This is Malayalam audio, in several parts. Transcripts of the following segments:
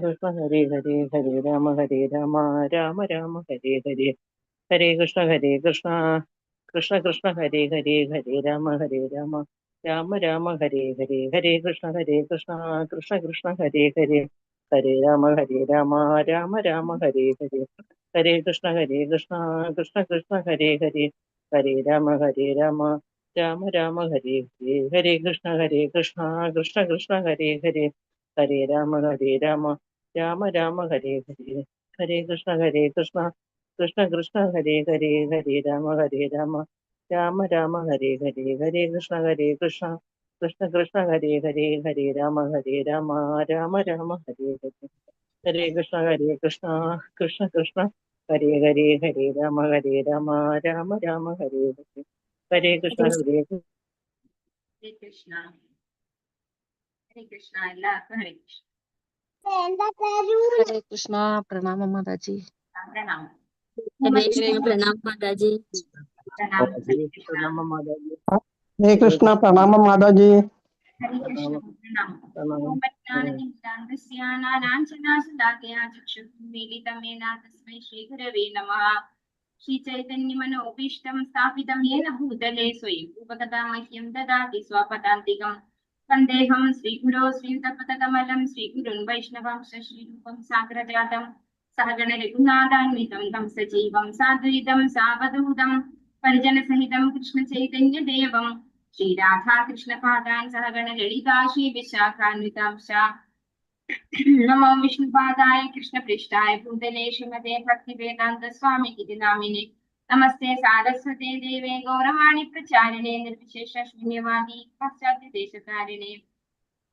കൃഷ്ണ ഹരേ ഹരേ ഹരേ രാമ രാമ രാമ ഹരേ ഹരേ ഹരേ കൃഷ്ണ കൃഷ്ണ കൃഷ്ണ ഹരേ ഹരേ ഹരേ രാമ രാമ രാമ ഹരേ ഹരേ ഹരേ കൃഷ്ണ കൃഷ്ണ കൃഷ്ണ ഹരേ ഹരേ ഹരേ രാമ രാമ രാമ ഹരേ ഹരേ ഹരേ കൃഷ്ണ കൃഷ്ണ കൃഷ്ണ ഹരേ ഹരേ ഹരേ രാമ രാമ രാമ ഹരേ ഹരേ ഹരേ കൃഷ്ണ കൃഷ്ണ കൃഷ്ണ ഹരേ ഹരേ ഹരേ രാമ രാമ രാമ ഹരേ ഹരേ ഹരേ കൃഷ്ണ കൃഷ്ണ കൃഷ്ണ ഹരേ ഹരേ ഹരേ രാമ രാമ രാമ ഹരേ ഹരേ ഹരേ കൃഷ്ണ കൃഷ്ണ കൃഷ്ണ ഹരേ ഹരേ ഹരേ രാമ രാമ രാമ ഹരേ ഹരേ ഹരേ കൃഷ്ണ കൃഷ്ണ കൃഷ്ണ ഹരേ ഹരേ ഹരേ രാമ രാമ രാമ ഹരേ ഹരേ ഹരേ കൃഷ്ണ ഹരേ കൃഷ്ണ ഹരേ കൃഷ്ണ എല്ലാവർക്കും ഹരേ കൃഷ്ണ. हरे कृष्णा प्रणाम माता जी. പ്രണാമം. प्रणाम माता जी. പ്രണാമം. ഹരേ കൃഷ്ണ. हरे कृष्णा प्रणाम माता जी. ഹരേ കൃഷ്ണ. പ്രണാമം. ഓം പജ്ഞാനനിമിത്താന്തസ്യ നാനാഞ്ജനാശലാകയാ ചക്ഷുർമീലിതമേന തസ്മൈ ശ്രീഗുരവേ നമഃ. ശ്രീചൈതന്യമനോഭീഷ്ടം സ്ഥാപിതം യേന ഭൂതലേ സ്വയം ഉപഗതാ മഹ്യം ദദാതി സ്വപദാന്തികം. വന്ദേഹം ശ്രീഗുരോ ശ്രീയുതപദകമലം ശ്രീഗുരുൻ വൈഷ്ണവാംശ ശ്രീരൂപം സാഗ്രജാതം സഹഗണ രഘുനാഥാന്വിതം തം സജീവം സാദ്വൈതം സാവധൂതം പരിജനസഹിതം കൃഷ്ണ ചൈതന്യദേവം ശ്രീരാധാകൃഷ്ണപാദാൻ സഹഗണ ലളിതാ ശ്രീവിശാഖാന്വിതാംശ. നമോ വിഷ്ണുപാദായ കൃഷ്ണപൃഷ്ഠായ ഭൂതലേ ശ്രീമതേ ഭക്തിവേദാന്ത സ്വാമി ഇതി നാമിനെ. നമസ്തേ സാരസ്വതേ ദേവേ ഗൗരവാണി പ്രചാരിണേ നിർവിശേഷ ശൂന്യവാദി പാശ്ചാത്യദേശകാരിണേ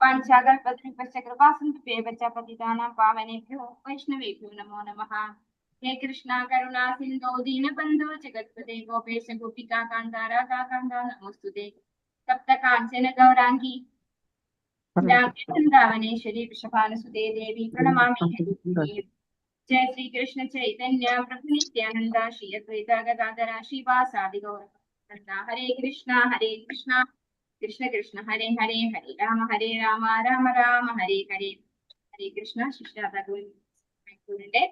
പാഞ്ചാകൽപദ്രുപശ്ച കൃപാസിന്ധുഭ്യേവ ച പതിതാനാം പാവനേഭ്യോ വൈഷ്ണവേഭ്യോ നമോ നമഃ. ഹേ കൃഷ്ണ കരുണാ സിന്ധോ ദീനബന്ധോ ജഗത്പദേ ഗോപേശ ഗോപികാ കാന്ത രാധാകാന്ത നമോസ്തുതേ. തപ്ത കാഞ്ചന ഗൗരാംഗി വൃന്ദാവനേശ്വരി വൃഷഭാനുസുതേ ദേവി പ്രണമാമി. जय श्री कृष्ण चैतन्य प्रभु नित्यानंद श्री अद्वैत गदाधर श्रीवासादि गौरभक्त. हरे कृष्णा कृष्ण कृष्ण हरे हरे हरे राम राम राम हरे हरे. हरे कृष्ण ശിഷ്ടാഗുരുവിന്റെ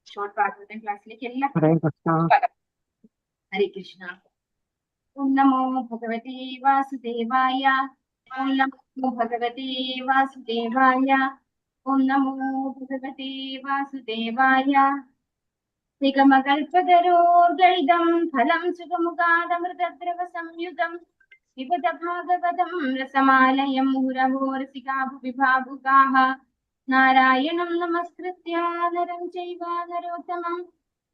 ഷോർട്ട് ഭാഗവതം ക്ലാസ്സിലേക്ക് എല്ലാവർക്കും സ്വാഗതം. ഹരേ കൃഷ്ണ. ഓം നമോ ഭഗവതേ വാസുദേവായ. ഓം നമോ ഭഗവതേ വാസുദേവായ. ഓം നമോ ഭഗവതേ വാസുദേവായ. നിഗമകൽപതരോർഗളിതം ഫലം സുഖമുഖാദമൃതദ്രവ സംയുതം പിബത ഭാഗവതം രസമാലയം മുഹുരഹോ രസികാ ഭുവി ഭാവുകാഃ. നാരായണം നമസ്കൃത്യ നരം ചൈവ നരോത്തമം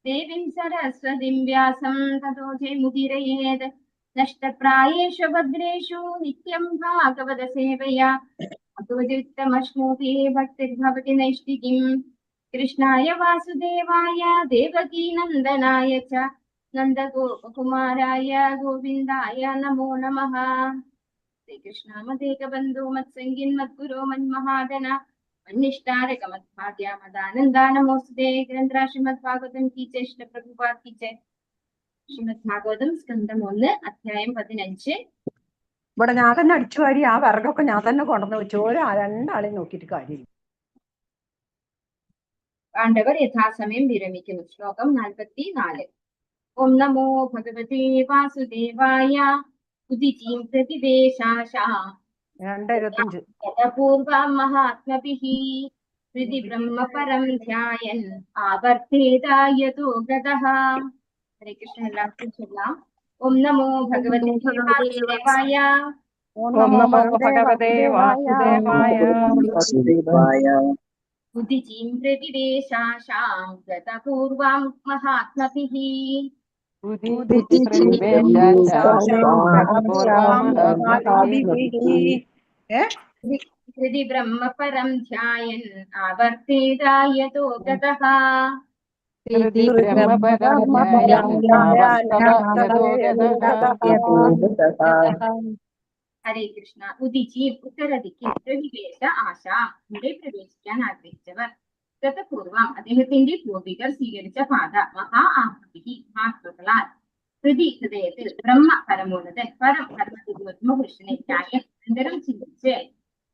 ദേവീം സരസ്വതീം വ്യാസം തതോ ജയമുദീരയേത്. നഷ്ടപ്രായേഷു ഭദ്രേഷു നിത്യം ഭാഗവത സേവയാ അദ്വൈതമശ്നോതി ഭക്തിർഭവതി നൈഷ്ഠികീം. കൃഷ്ണായ വാസുദേവായ ദേവകീ നന്ദനായ ച നന്ദഗോപകുമാരായ ഗോവിന്ദായ നമോ നമഃ. ശ്രീകൃഷ്ണ മദേകബന്ധോ മത്സംഗിൻ മദ്ഗുരോ മന്മഹാദന മന്നിഷ്ടാരക മദ്ഭാഗ്യ മദാനന്ദാ നമോസ്തുതേ. ഗ്രന്ഥ ശ്രീമദ് ഭാഗവതം കീ ജയ. ശ്രീ പ്രഭുപാദ് കീ ജയ. ശ്രീമദ് ഭാഗവതം സ്കന്ധം 1 അധ്യായം 15. ഇവിടെ ഞാൻ തന്നെ അടിച്ചു വാരി ആ വിറകൊക്കെ ഞാൻ തന്നെ കൊണ്ടുവന്ന് വെച്ചു. രണ്ടാളെയും നോക്കിയിട്ട് കാര്യമില്ല. പാണ്ഡവർ യഥാസമയം വിരമിക്കുന്നു. ശ്ലോകം 44. ഓം നമോ ഭഗവതേ വാസുദേവായ. ഉദിചീം പ്രതിവേശാശ 2025 പൂർവം മഹാത്മഭിഃ ഹൃദി ബ്രഹ്മ പരം ധ്യായൻ ആവർത്തേതായതോ ഗതഃ. ഹരേ കൃഷ്ണ. എല്ലാവർക്കും ചൊല്ലാം. ഓം നമോ ഭഗവതേ വാസുദേവായ. ഓം നമോ ഭഗവതേ വാസുദേവായ. ഉദിചീം പ്രതിവേശാശാം ഗതപൂർവം മഹാത്മഭിഃ ഹൃദി ബ്രഹ്മ പരം ധ്യായൻ ആവർത്തേതായതോ ഗതഃ. ഹരേ കൃഷ്ണ. ഉദിചീം ഉത്തരദിക്കിൽ പ്രതിവേശ ആശ ഇവിടെ പ്രവേശിക്കാൻ ആഗ്രഹിച്ചവർ. ഗതപൂർവം അദ്ദേഹത്തിന്റെ പൂർവികർ സ്വീകരിച്ച പാത മഹാ ആഹ്തി മഹാത്മകളാൽ. ഹൃദി ഹൃദയത്തിൽ ബ്രഹ്മ പരമോന്നതൻ പരം പരമപുരുഷനെ നിരന്തരം ചിന്തിച്ച്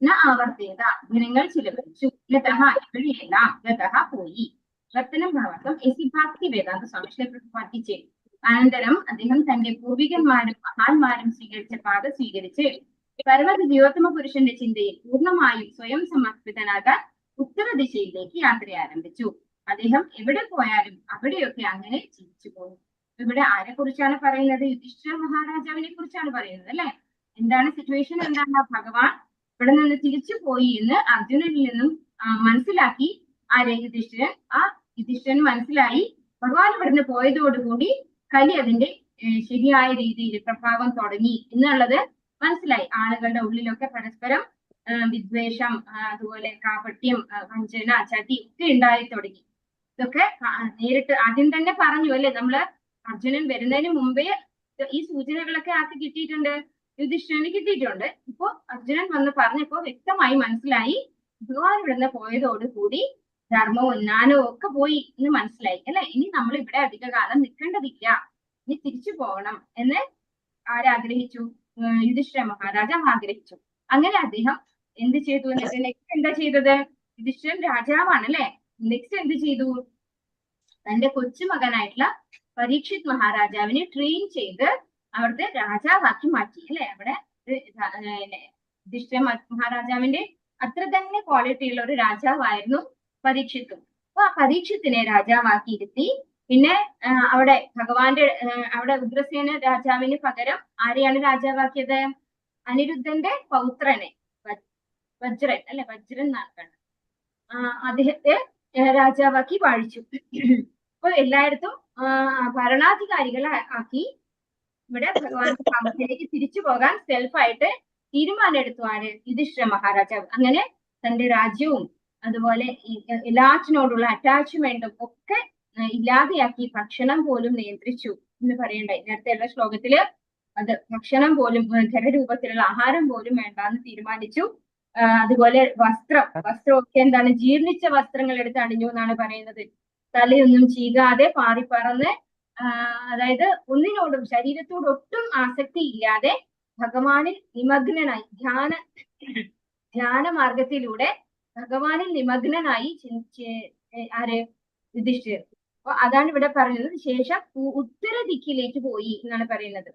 ന ആവർത്തേത ദിനങ്ങൾ ചിലവഴിച്ചു ഗതഃ ഇവിടെയെല്ലാം ഗതഃ പോയി. വർത്തനം ഭാവാർത്ഥം എസി ഭക്തി വേദാന്ത സ്വാമി പഠിച്ചേ. അനന്തരം അദ്ദേഹം തന്റെ പൂർവികന്മാരും മഹാന്മാരും സ്വീകരിച്ച പാത സ്വീകരിച്ച് പരമതി ദിവോത്തമ പുരുഷന്റെ ചിന്തയിൽ പൂർണ്ണമായും സ്വയം സമർപ്പിതനാകാൻ ഉത്തരദിശയിലേക്ക് യാത്ര ആരംഭിച്ചു. അദ്ദേഹം എവിടെ പോയാലും അവിടെയൊക്കെ അങ്ങനെ ജീവിച്ചു പോയി. ഇവിടെ ആരെ കുറിച്ചാണ് പറയുന്നത്? യുധിഷ്ഠിര മഹാരാജാവിനെ കുറിച്ചാണ് പറയുന്നത് അല്ലെ. എന്താണ് സിറ്റുവേഷൻ? എന്താണ്? ഭഗവാൻ ഇവിടെ നിന്ന് തിരിച്ചു പോയി എന്ന് അർജുനനിൽ നിന്നും മനസ്സിലാക്കി ആരെ? യുധിഷ്ഠിരൻ. ആ യുധിഷ്ഠിരൻ മനസ്സിലായി ഭഗവാൻ ഇവിടുന്ന് പോയതോടുകൂടി കലി അതിന്റെ ശരിയായ രീതിയിൽ പ്രഭാവം തുടങ്ങി എന്നുള്ളത് മനസ്സിലായി. ആളുകളുടെ ഉള്ളിലൊക്കെ പരസ്പരം വിദ്വേഷം, അതുപോലെ കാപട്യം, വഞ്ചന, ചതി ഒക്കെ ഉണ്ടായി തുടങ്ങി. ഇതൊക്കെ നേരിട്ട് ആദ്യം തന്നെ പറഞ്ഞു അല്ലെ. നമ്മള് അർജുനൻ വരുന്നതിന് മുമ്പേ ഈ സൂചനകളൊക്കെ ആർക്ക് കിട്ടിയിട്ടുണ്ട്? യുധിഷ്ഠിരന് കിട്ടിയിട്ടുണ്ട്. ഇപ്പൊ അർജുനൻ വന്ന് പറഞ്ഞപ്പോ വ്യക്തമായി മനസ്സിലായി ഭഗവാൻ ഇവിടുന്ന് പോയതോടുകൂടി ധർമ്മവും ജ്ഞാനവും ഒക്കെ പോയി എന്ന് മനസ്സിലായി അല്ലെ. ഇനി നമ്മൾ ഇവിടെ അധികകാലം നിൽക്കേണ്ടതില്ല, ഇനി തിരിച്ചു പോകണം എന്ന് ആരാഗ്രഹിച്ചു? യുധിഷ്ഠിര മഹാരാജാവ് ആഗ്രഹിച്ചു. അങ്ങനെ അദ്ദേഹം എന്ത് ചെയ്തു? എന്നിട്ട് നെക്സ്റ്റ് എന്താ ചെയ്തത്? യുധിഷ്ഠിരൻ രാജാവാണ് അല്ലെ. നെക്സ്റ്റ് എന്ത് ചെയ്തു? തന്റെ കൊച്ചുമകനായിട്ടുള്ള പരീക്ഷിത് മഹാരാജാവിനെ ട്രെയിൻ ചെയ്ത് അവിടുത്തെ രാജാവാക്കി മാറ്റി അല്ലെ. അവിടെ യുധിഷ്ഠിര മഹാരാജാവിന്റെ അത്ര തന്നെ ക്വാളിറ്റി ഉള്ള ഒരു രാജാവായിരുന്നു പരീക്ഷിത്തും. അപ്പൊ ആ പരീക്ഷത്തിനെ രാജാവാക്കി ഇരുത്തി. പിന്നെ അവിടെ ഭഗവാന്റെ അവിടെ ഉഗ്രസേന രാജാവിന് പകരം ആരെയാണ് രാജാവാക്കിയത്? അനിരുദ്ധന്റെ പൗത്രനെ വജ്രൻ അല്ലെ, വജ്രൻ എന്നാണ് അദ്ദേഹത്തെ രാജാവാക്കി വാഴിച്ചു. അപ്പൊ എല്ലായിടത്തും ഭരണാധികാരികളെ ആക്കി. ഇവിടെ ഭഗവാന്റെ ധാമത്തിലേക്ക് തിരിച്ചു പോകാൻ സെൽഫായിട്ട് തീരുമാനം എടുത്തു ആര്? യുധിഷ്ഠിര മഹാരാജാവ്. അങ്ങനെ തന്റെ രാജ്യവും അതുപോലെ എല്ലാറ്റിനോടുള്ള അറ്റാച്ച്മെന്റും ഒക്കെ ഇല്ലാതെയാക്കി ഭക്ഷണം പോലും നിയന്ത്രിച്ചു എന്ന് പറയണ്ടായി. നേരത്തെയുള്ള ശ്ലോകത്തില് അത് ഭക്ഷണം പോലും ഖരരൂപത്തിലുള്ള ആഹാരം പോലും വേണ്ടാന്ന് തീരുമാനിച്ചു. അതുപോലെ വസ്ത്രമൊക്കെ എന്താണ്? ജീർണിച്ച വസ്ത്രങ്ങൾ എടുത്ത് അണിഞ്ഞു എന്നാണ് പറയുന്നത്. തലയൊന്നും ചീകാതെ പാറിപ്പറന്ന് അതായത് ഒന്നിനോടും ശരീരത്തോടൊട്ടും ആസക്തി ഇല്ലാതെ ഭഗവാനിൽ നിമഗ്നനായി ധ്യാന മാർഗത്തിലൂടെ ഭഗവാനിൽ നിമഗ്നനായി ആര്? യുധിഷ്ഠിരൻ. അപ്പൊ അതാണ് ഇവിടെ പറയുന്നത്. ശേഷം ഉത്തര ദിക്കിലേക്ക് പോയി എന്നാണ് പറയുന്നത്.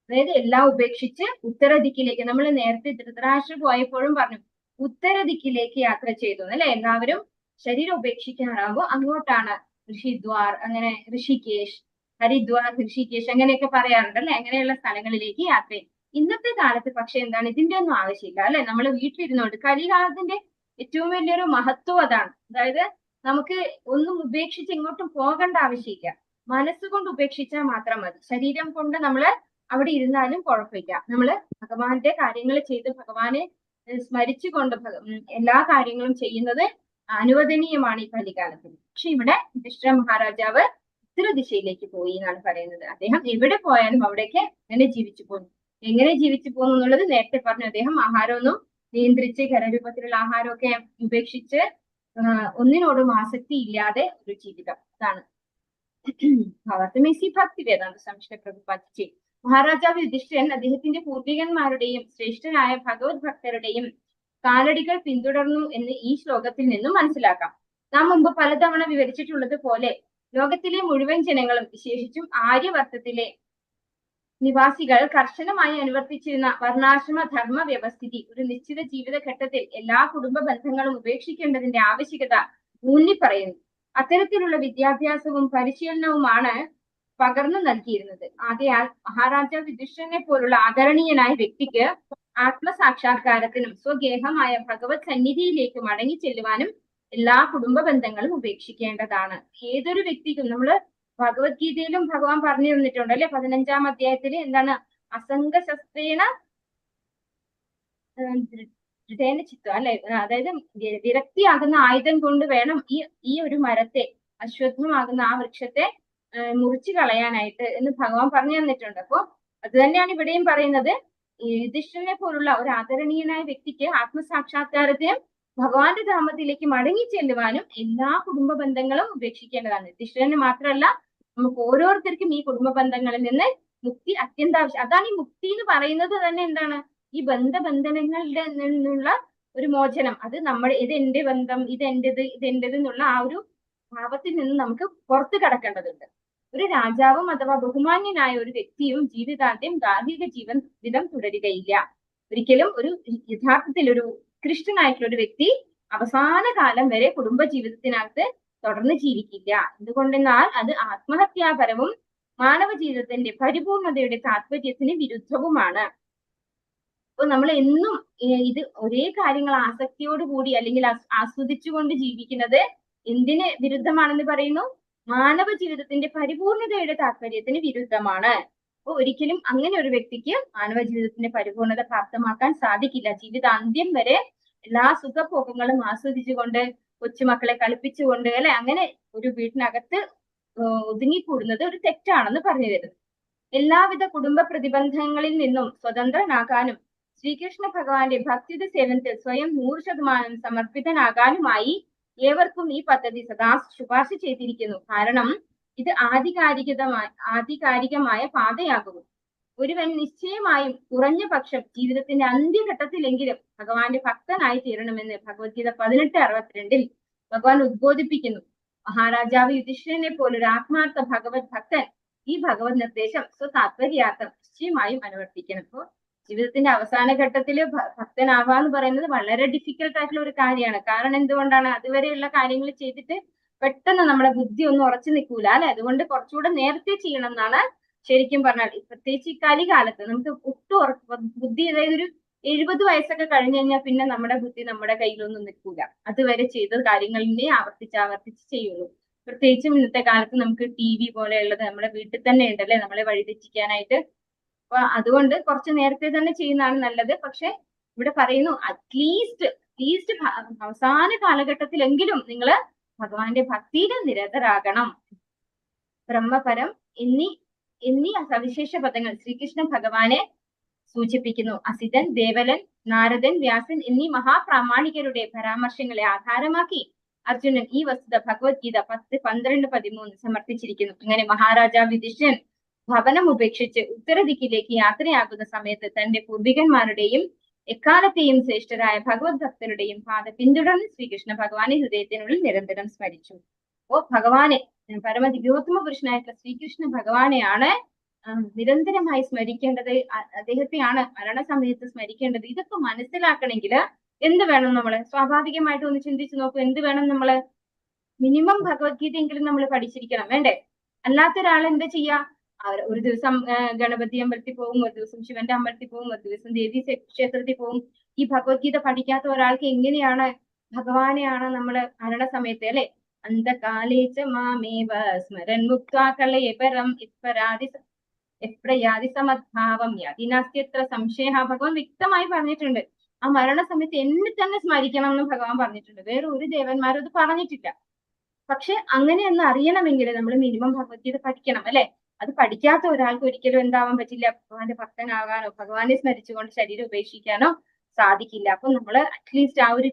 അതായത് എല്ലാം ഉപേക്ഷിച്ച് ഉത്തര ദിക്കിലേക്ക്. നമ്മൾ നേരത്തെ ധൃതരാഷ്ട്ര പോയപ്പോഴും പറഞ്ഞു ഉത്തര ദിക്കിലേക്ക് യാത്ര ചെയ്തു അല്ലെ. എല്ലാവരും ശരീരം ഉപേക്ഷിക്കാറാകുമ്പോൾ അങ്ങോട്ടാണ് ഋഷിദ്വാർ, അങ്ങനെ ഋഷികേശ്, ഹരിദ്വാർ, ഋഷികേശ് അങ്ങനെയൊക്കെ പറയാറുണ്ട് അല്ലെ. അങ്ങനെയുള്ള സ്ഥലങ്ങളിലേക്ക് യാത്ര ചെയ്യും. ഇന്നത്തെ കാലത്ത് പക്ഷെ എന്താണ്? ഇതിന്റെ ഒന്നും ആവശ്യമില്ല അല്ലെ. നമ്മൾ വീട്ടിലിരുന്നോണ്ട് കലികാലത്തിന്റെ ഏറ്റവും വലിയൊരു മഹത്വം അതാണ്. അതായത് നമുക്ക് ഒന്നും ഉപേക്ഷിച്ച് ഇങ്ങോട്ടും പോകേണ്ട ആവശ്യമില്ല. മനസ്സുകൊണ്ട് ഉപേക്ഷിച്ചാൽ മാത്രം മതി. ശരീരം കൊണ്ട് നമ്മള് അവിടെ ഇരുന്നാലും കുഴപ്പമില്ല. നമ്മള് ഭഗവാന്റെ കാര്യങ്ങൾ ചെയ്ത് ഭഗവാനെ സ്മരിച്ചുകൊണ്ട് എല്ലാ കാര്യങ്ങളും ചെയ്യുന്നത് അനുവദനീയമാണ് ഈ കലികാലത്തിൽ. പക്ഷെ ഇവിടെ യുധിഷ്ഠിര മഹാരാജാവ് ഉത്തരദിശയിലേക്ക് പോയി എന്നാണ് പറയുന്നത്. അദ്ദേഹം എവിടെ പോയാലും അവിടേക്ക് എങ്ങനെ ജീവിച്ചു പോന്നു. എങ്ങനെ ജീവിച്ചു പോന്നു എന്നുള്ളത് നേരത്തെ പറഞ്ഞു. അദ്ദേഹം ആഹാരമൊന്നും നിയന്ത്രിച്ച് ഖരരൂപത്തിലുള്ള ആഹാരമൊക്കെ ഉപേക്ഷിച്ച് ഒന്നിനോടും ആസക്തി ഇല്ലാതെ ഒരു ജീവിതം. അതാണ് ഭക്തി വേദാന്ത സംശയ പ്രഭുപാദിച്ചേ. മഹാരാജാവ് യുധിഷ്ഠിരൻ അദ്ദേഹത്തിന്റെ പൂർവികന്മാരുടെയും ശ്രേഷ്ഠരായ ഭഗവത് ഭക്തരുടെയും കാലടികൾ പിന്തുടർന്നു എന്ന് ഈ ശ്ലോകത്തിൽ നിന്നും മനസ്സിലാക്കാം. നാം മുമ്പ് പലതവണ വിവരിച്ചിട്ടുള്ളത് പോലെ ലോകത്തിലെ മുഴുവൻ ജനങ്ങളും വിശേഷിച്ചും ആര്യവർത്തത്തിലെ നിവാസികൾ കർശനമായി അനുവർത്തിച്ചിരുന്ന വർണ്ണാശ്രമ ധർമ്മ വ്യവസ്ഥിതി ഒരു നിശ്ചിത ജീവിതഘട്ടത്തിൽ എല്ലാ കുടുംബ ബന്ധങ്ങളും ഉപേക്ഷിക്കേണ്ടതിന്റെ ആവശ്യകത ഊന്നിപ്പറയുന്നു. അത്തരത്തിലുള്ള വിദ്യാഭ്യാസവും പരിശീലനവുമാണ് പകർന്നു നൽകിയിരുന്നത്. ആകയാൽ മഹാരാജാവ് യുധിഷ്ഠിരനെ പോലുള്ള ആദരണീയനായ വ്യക്തിക്ക് ആത്മസാക്ഷാത്കാരത്തിനും സ്വഗേഹമായ ഭഗവത് സന്നിധിയിലേക്ക് മടങ്ങി ചെല്ലുവാനും എല്ലാ കുടുംബ ബന്ധങ്ങളും ഉപേക്ഷിക്കേണ്ടതാണ്. ഏതൊരു വ്യക്തിക്കും നമ്മള് ഭഗവത്ഗീതയിലും ഭഗവാൻ പറഞ്ഞു തന്നിട്ടുണ്ട് അല്ലെ. 15-ാം അധ്യായത്തില് എന്താണ്? അസംഗശസ്ത്രേണ ചിത്രം അല്ലെ. അതായത് വിരക്തിയാകുന്ന ആയുധം കൊണ്ട് വേണം ഈ ഒരു മരത്തെ, അശ്വത്ഥമാകുന്ന ആ വൃക്ഷത്തെ മുറിച്ചു കളയാനായിട്ട് എന്ന് ഭഗവാൻ പറഞ്ഞു തന്നിട്ടുണ്ട്. അപ്പൊ അത് തന്നെയാണ് ഇവിടെയും പറയുന്നത്. യുധിഷ്ഠിരനെ പോലുള്ള ഒരു ആദരണീയനായ വ്യക്തിക്ക് ആത്മസാക്ഷാത്കാരത്തിനും ഭഗവാന്റെ ധാമത്തിലേക്ക് മടങ്ങി ചെല്ലുവാനും എല്ലാ കുടുംബ ബന്ധങ്ങളും ഉപേക്ഷിക്കേണ്ടതാണ്. യുധിഷ്ഠിരന് മാത്രമല്ല, നമുക്ക് ഓരോരുത്തർക്കും ഈ കുടുംബ ബന്ധങ്ങളിൽ നിന്ന് മുക്തി അത്യന്താവശ്യം. അതാണ് ഈ മുക്തി എന്ന് പറയുന്നത് തന്നെ. എന്താണ്? ഈ ബന്ധനങ്ങളുടെ നിന്നുള്ള ഒരു മോചനം. അത് നമ്മൾ ഇതെന്റെ ബന്ധം, ഇതെന്റേത് എന്നുള്ള ആ ഒരു ഭാവത്തിൽ നിന്ന് നമുക്ക് പുറത്തു കടക്കേണ്ടതുണ്ട്. ഒരു രാജാവും അഥവാ ബഹുമാന്യനായ ഒരു വ്യക്തിയും ജീവിതാന്ത്യം ഗാർഹിക ജീവിതം തുടരുകയില്ല. ഒരിക്കലും ഒരു യഥാർത്ഥത്തിൽ ഒരു ക്രിസ്ത്യനായിട്ടുള്ള ഒരു വ്യക്തി അവസാന കാലം വരെ കുടുംബ ജീവിതത്തിനകത്ത് തുടർന്ന് ജീവിക്കില്ല. എന്തുകൊണ്ടെന്നാൽ അത് ആത്മഹത്യാപരവും മാനവ ജീവിതത്തിന്റെ പരിപൂർണതയുടെ താല്പര്യത്തിന് വിരുദ്ധവുമാണ്. അപ്പൊ നമ്മൾ എന്നും ഇത് ഒരേ കാര്യങ്ങൾ ആസക്തിയോടുകൂടി അല്ലെങ്കിൽ ആസ്വദിച്ചുകൊണ്ട് ജീവിക്കുന്നത് എന്തിന് വിരുദ്ധമാണെന്ന് പറയുന്നു? മാനവ ജീവിതത്തിന്റെ പരിപൂർണതയുടെ താല്പര്യത്തിന് വിരുദ്ധമാണ്. അപ്പൊ ഒരിക്കലും അങ്ങനെ ഒരു വ്യക്തിക്ക് മാനവ ജീവിതത്തിന്റെ പരിപൂർണത പ്രാപ്തമാക്കാൻ സാധിക്കില്ല. ജീവിതാന്ത്യം വരെ എല്ലാ സുഖഭോഗങ്ങളും ആസ്വദിച്ചുകൊണ്ട് കൊച്ചുമക്കളെ കളിപ്പിച്ചുകൊണ്ട് അല്ലെ അങ്ങനെ ഒരു വീട്ടിനകത്ത് ഒതുങ്ങിക്കൂടുന്നത് ഒരു തെറ്റാണെന്ന് പറഞ്ഞു തരുന്നു. എല്ലാവിധ കുടുംബ പ്രതിബന്ധങ്ങളിൽ നിന്നും സ്വതന്ത്രനാകാനും ശ്രീകൃഷ്ണ ഭഗവാന്റെ ഭക്തിയുടെ സേവനത്തിൽ സ്വയം 100% സമർപ്പിതനാകാനുമായി ഏവർക്കും ഈ പദ്ധതി സദാ ശുപാർശ ചെയ്തിരിക്കുന്നു. കാരണം ഇത് ആധികാരികമായ പാതയാകുന്നു. ഒരുവൻ നിശ്ചയമായും കുറഞ്ഞ പക്ഷം ജീവിതത്തിന്റെ അന്ത്യഘട്ടത്തിലെങ്കിലും ഭഗവാന്റെ ഭക്തനായി തീരണമെന്ന് ഭഗവത്ഗീത 18:62 ഭഗവാൻ ഉദ്ബോധിപ്പിക്കുന്നു. മഹാരാജാവ് യുധിഷ്ഠിരനെ പോലൊരു ആത്മാർത്ഥ ഭഗവത് ഭക്തൻ ഈ ഭഗവത് നിർദ്ദേശം സ്വതാത്പര്യാർത്ഥം നിശ്ചയമായും അനുവർത്തിക്കണം. അപ്പോൾ ജീവിതത്തിന്റെ അവസാന ഘട്ടത്തില് ഭക്തനാവാന്ന് പറയുന്നത് വളരെ ഡിഫിക്കൽട്ട് ആയിട്ടുള്ള ഒരു കാര്യമാണ്. കാരണം എന്തുകൊണ്ടാണ്? അതുവരെയുള്ള കാര്യങ്ങൾ ചെയ്തിട്ട് പെട്ടെന്ന് നമ്മുടെ ബുദ്ധി ഒന്നും ഉറച്ചു നിൽക്കൂല അല്ലെ. അതുകൊണ്ട് കുറച്ചുകൂടെ നേരത്തെ ചെയ്യണം എന്നാണ് ശരിക്കും പറഞ്ഞാൽ. പ്രത്യേകിച്ച് ഈ കലികാലത്ത് നമുക്ക് ഒട്ടും ബുദ്ധി, അതായത് ഒരു 70 വയസ്സൊക്കെ കഴിഞ്ഞു കഴിഞ്ഞാൽ പിന്നെ നമ്മുടെ ബുദ്ധി നമ്മുടെ കയ്യിലൊന്നും നിൽക്കൂല. അതുവരെ ചെയ്ത കാര്യങ്ങളിനെ ആവർത്തിച്ച് ചെയ്യുള്ളൂ. പ്രത്യേകിച്ചും ഇന്നത്തെ കാലത്ത് നമുക്ക് TV പോലെയുള്ളത് നമ്മുടെ വീട്ടിൽ തന്നെ ഉണ്ടല്ലേ, നമ്മളെ വഴിതെറ്റിക്കാനായിട്ട്. അപ്പൊ അതുകൊണ്ട് കുറച്ച് നേരത്തെ തന്നെ ചെയ്യുന്നതാണ് നല്ലത്. പക്ഷെ ഇവിടെ പറയുന്നു അറ്റ്ലീസ്റ്റ് അവസാന കാലഘട്ടത്തിലെങ്കിലും നിങ്ങൾ ഭഗവാന്റെ ഭക്തിയിൽ നിരതരാകണം. ബ്രഹ്മപരം എന്നീ സവിശേഷ പദങ്ങൾ ശ്രീകൃഷ്ണ ഭഗവാനെ സൂചിപ്പിക്കുന്നു. അസിതൻ, ദേവലൻ, നാരദൻ, വ്യാസൻ എന്നീ മഹാപ്രാമാണികരുടെ പരാമർശങ്ങളെ ആധാരമാക്കി അർജുനൻ ഈ വസ്തുത ഭഗവത്ഗീത 10:12-13 സമർപ്പിച്ചിരിക്കുന്നു. അങ്ങനെ മഹാരാജാവ് യുധിഷ്ഠിരൻ ഭവനം ഉപേക്ഷിച്ച് ഉത്തരദിക്കിലേക്ക് യാത്രയാകുന്ന സമയത്ത് തന്റെ പൂർവികന്മാരുടെയും എക്കാലത്തെയും ശ്രേഷ്ഠരായ ഭഗവത് ഭക്തരുടെയും പാത പിന്തുടർന്ന് ശ്രീകൃഷ്ണ ഭഗവാനെ ഹൃദയത്തിനുള്ളിൽ നിരന്തരം സ്മരിച്ചു. ഭഗവാനെ, പരമദിവ്യോത്തമ പുരുഷനായിട്ടുള്ള ശ്രീകൃഷ്ണ ഭഗവാനെയാണ് നിരന്തരമായി സ്മരിക്കേണ്ടത്. അദ്ദേഹത്തെയാണ് മരണസമയത്ത് സ്മരിക്കേണ്ടത്. ഇതൊക്കെ മനസ്സിലാക്കണമെങ്കിൽ എന്ത് വേണം? നമ്മള് സ്വാഭാവികമായിട്ട് ഒന്ന് ചിന്തിച്ചു നോക്കൂ. എന്ത് വേണം? നമ്മള് മിനിമം ഭഗവത്ഗീതയെങ്കിലും നമ്മൾ പഠിച്ചിരിക്കണം, വേണ്ടേ? അല്ലാത്തൊരാൾ എന്താ ചെയ്യാ? ഒരു ദിവസം ഗണപതി അമ്പലത്തിൽ പോകും, ഒരു ദിവസം ശിവന്റെ അമ്പലത്തിൽ പോകും, ഒരു ദിവസം ദേവി ക്ഷേത്രത്തിൽ പോകും. ഈ ഭഗവത്ഗീത പഠിക്കാത്ത ഒരാൾക്ക് എങ്ങനെയാണ് ഭഗവാനെയാണ് നമ്മള് മരണസമയത്ത് അല്ലെ അന്തകാലേച്ച മാമേവ സ്മരൻ മുക്ത്വാ കളയേപരം എപ്രയാതി സമദ്ഭാവം യാതിനാസ്ത്യത്ര സംശയ. ഭഗവാൻ വ്യക്തമായി പറഞ്ഞിട്ടുണ്ട്. ആ മരണസമയത്ത് എന്നെ തന്നെ സ്മരിക്കണം എന്ന് ഭഗവാൻ പറഞ്ഞിട്ടുണ്ട്. വേറെ ഒരു ദേവന്മാരും അത് പറഞ്ഞിട്ടില്ല. പക്ഷെ അങ്ങനെയൊന്നും അറിയണമെങ്കിൽ നമ്മൾ മിനിമം ഭഗവത്ഗീത പഠിക്കണം അല്ലെ. അത് പഠിക്കാത്ത ഒരാൾക്ക് ഒരിക്കലും എന്താവാൻ പറ്റില്ല? ഭഗവാന്റെ ഭക്തനാകാനോ ഭഗവാനെ സ്മരിച്ചുകൊണ്ട് ശരീരം ഉപേക്ഷിക്കാനോ സാധിക്കില്ല. അപ്പൊ നമ്മൾ അറ്റ്ലീസ്റ്റ് ആ ഒരു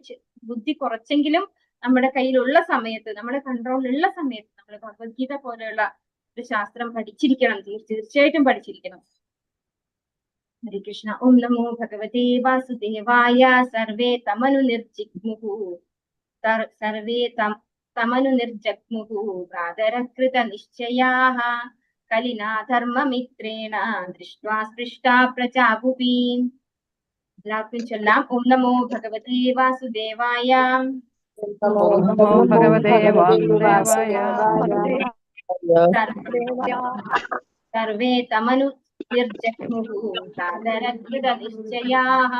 ബുദ്ധി കുറച്ചെങ്കിലും നമ്മുടെ കയ്യിലുള്ള സമയത്ത്, നമ്മുടെ കൺട്രോളിലുള്ള സമയത്ത് നമ്മൾ ഭഗവത്ഗീത പോലെയുള്ള ഒരു ശാസ്ത്രം പഠിച്ചിരിക്കണം. തീർച്ചയായിട്ടും പഠിച്ചിരിക്കണം. ഹരേ കൃഷ്ണ. ഓം നമോ ഭഗവതേ വാസുദേവായ. സർവേ തമനു നിർജഗ്മുഹു പ്രാതരകൃത നിശ്ചയാഃ കലിനാ ധർമ്മമിത്രേണ ദൃഷ്ട്വാ സ്പൃഷ്ടാ പ്രജാഭുവി. എല്ലാവർക്കും ചൊല്ലാം. ഓം നമോ ഭഗവതേ വാസുദേവായ. സർവേ തമനു നിർജഗ്മുഹു പ്രാതരകൃത നിശ്ചയാഃ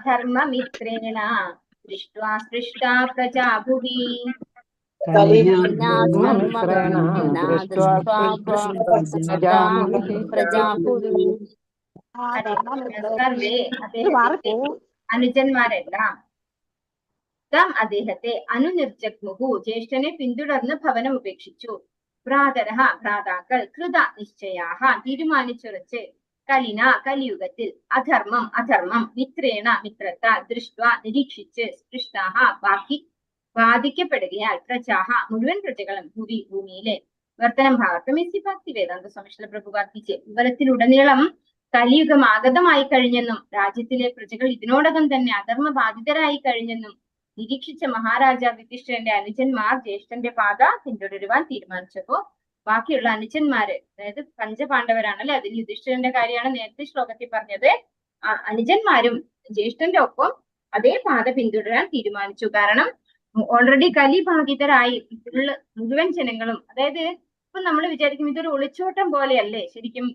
ധർമ്മമിത്രേണ ദൃഷ്ട്വാ സ്പൃഷ്ടാ പ്രജാഭുവി. സർവേ അനുജന്മാരെല്ലാം താം അദ്ദേഹത്തെ അനുനിർജഗ്മുഹു ജ്യേഷ്ഠനെ പിന്തുടർന്ന് ഭവനം ഉപേക്ഷിച്ചു. ഭ്രാതരഃ ഭ്രാതാക്കൾ കൃത നിശ്ചയാഃ തീരുമാനിച്ചുറച്ച് കലിന കലിയുഗത്തിൽ അധർമ്മം മിത്രേണ മിത്രത്താൽ ദൃഷ്ട്വാ നിരീക്ഷിച്ച് സ്പൃഷ്ടാഃ ബാധിക്കപ്പെടുകയാൽ പ്രജാഃ മുഴുവൻ പ്രജകളും ഭൂമിയിലെ വർത്തനം ഭാഗത്തും ഭക്തി വേദാന്ത സ്വാമിശ്രീല പ്രഭുപാദ് കി ജയ്. വിവരത്തിലുടനീളം കലിയുഗം ആഗതമായി കഴിഞ്ഞെന്നും രാജ്യത്തിലെ പ്രജകൾ ഇതിനോടകം തന്നെ അധർമ്മ ബാധിതരായി കഴിഞ്ഞെന്നും നിരീക്ഷിച്ച മഹാരാജാവ് യുധിഷ്ഠിരന്റെ അനുജന്മാർ ജ്യേഷ്ഠന്റെ പാത പിന്തുടരുവാൻ തീരുമാനിച്ചപ്പോ ബാക്കിയുള്ള അനുജന്മാര്, അതായത് പഞ്ചപാണ്ഡവരാണല്ലേ, അതിൽ യുധിഷ്ഠിരന്റെ കാര്യമാണ് നേരത്തെ ശ്ലോകത്തിൽ പറഞ്ഞത്. അനുജന്മാരും ജ്യേഷ്ഠന്റെ ഒപ്പം അതേ പാത പിന്തുടരാൻ തീരുമാനിച്ചു. കാരണം ഓൾറെഡി കലി ബാധിതരായി മുഴുവൻ ജനങ്ങളും, അതായത് ഇപ്പൊ നമ്മൾ വിചാരിക്കും ഇതൊരു ഒളിച്ചോട്ടം പോലെയല്ലേ ശരിക്കും